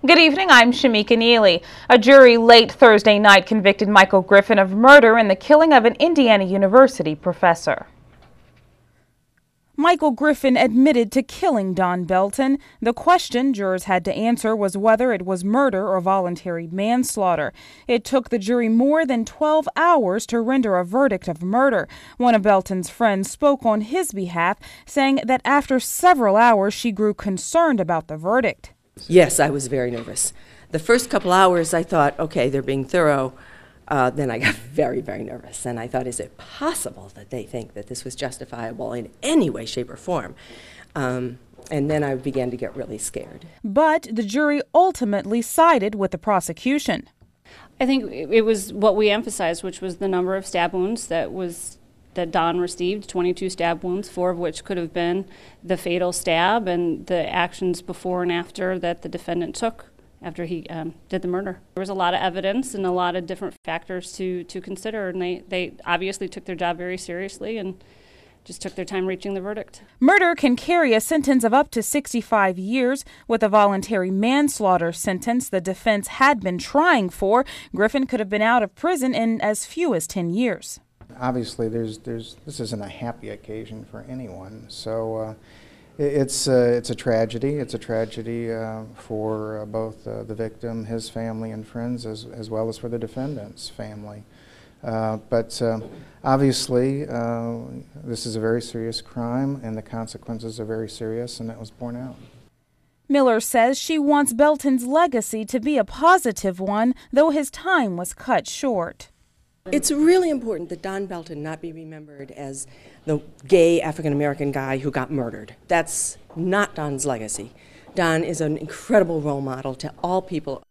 Good evening, I'm Shameka Neely. A jury late Thursday night convicted Michael Griffin of murder in the killing of an Indiana University professor. Michael Griffin admitted to killing Don Belton. The question jurors had to answer was whether it was murder or voluntary manslaughter. It took the jury more than 12 hours to render a verdict of murder. One of Belton's friends spoke on his behalf, saying that after several hours she grew concerned about the verdict. Yes, I was very nervous. The first couple hours I thought, okay, they're being thorough. Then I got very, very nervous, and I thought, is it possible that they think that this was justifiable in any way, shape, or form? And then I began to get really scared. But the jury ultimately sided with the prosecution. I think it was what we emphasized, which was the number of stab wounds that Don received, 22 stab wounds, 4 of which could have been the fatal stab, and the actions before and after that the defendant took after he did the murder. There was a lot of evidence and a lot of different factors to consider, and they obviously took their job very seriously and just took their time reaching the verdict. Murder can carry a sentence of up to 65 years. With a voluntary manslaughter sentence the defense had been trying for, Griffin could have been out of prison in as few as 10 years. Obviously, this isn't a happy occasion for anyone, so it's a tragedy. It's a tragedy for both the victim, his family and friends, as well as for the defendant's family. But obviously, this is a very serious crime, and the consequences are very serious, and that was borne out. Miller says she wants Belton's legacy to be a positive one, though his time was cut short. It's really important that Don Belton not be remembered as the gay African-American guy who got murdered. That's not Don's legacy. Don is an incredible role model to all people.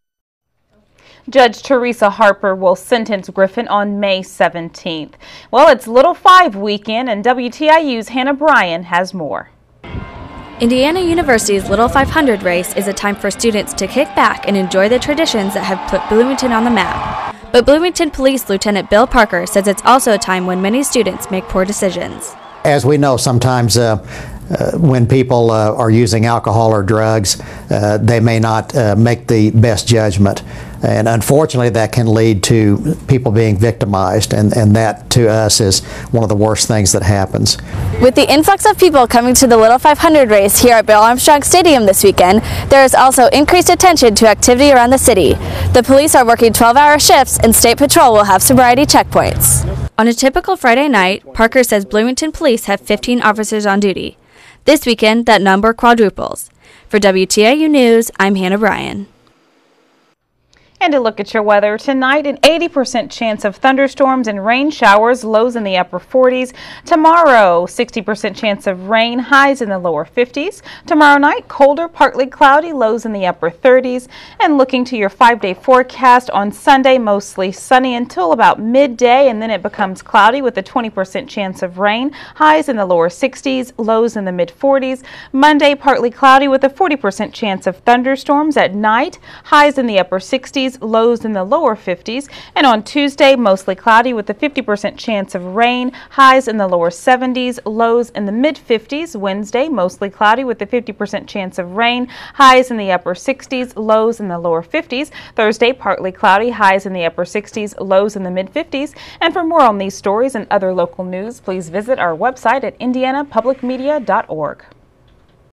Judge Teresa Harper will sentence Griffin on May 17th. Well, it's Little 5 weekend, and WTIU's Hannah Bryan has more. Indiana University's Little 500 race is a time for students to kick back and enjoy the traditions that have put Bloomington on the map. But Bloomington Police Lieutenant Bill Parker says it's also a time when many students make poor decisions. As we know, sometimes when people are using alcohol or drugs, they may not make the best judgment. And unfortunately, that can lead to people being victimized, and that to us is one of the worst things that happens. With the influx of people coming to the Little 500 race here at Bill Armstrong Stadium this weekend, there is also increased attention to activity around the city. The police are working 12-hour shifts, and State Patrol will have sobriety checkpoints. On a typical Friday night, Parker says Bloomington Police have 15 officers on duty. This weekend, that number quadruples. For WTIU News, I'm Hannah Bryan. And to look at your weather tonight, an 80% chance of thunderstorms and rain showers, lows in the upper 40s. Tomorrow, 60% chance of rain, highs in the lower 50s. Tomorrow night, colder, partly cloudy, lows in the upper 30s. And looking to your 5-day forecast, on Sunday, mostly sunny until about midday, and then it becomes cloudy with a 20% chance of rain, highs in the lower 60s, lows in the mid 40s. Monday, partly cloudy with a 40% chance of thunderstorms at night, highs in the upper 60s, lows in the lower 50s. And on Tuesday, mostly cloudy with a 50% chance of rain, highs in the lower 70s, lows in the mid 50s. Wednesday, mostly cloudy with a 50% chance of rain, highs in the upper 60s, lows in the lower 50s. Thursday, partly cloudy, highs in the upper 60s, lows in the mid 50s. And for more on these stories and other local news, please visit our website at indianapublicmedia.org.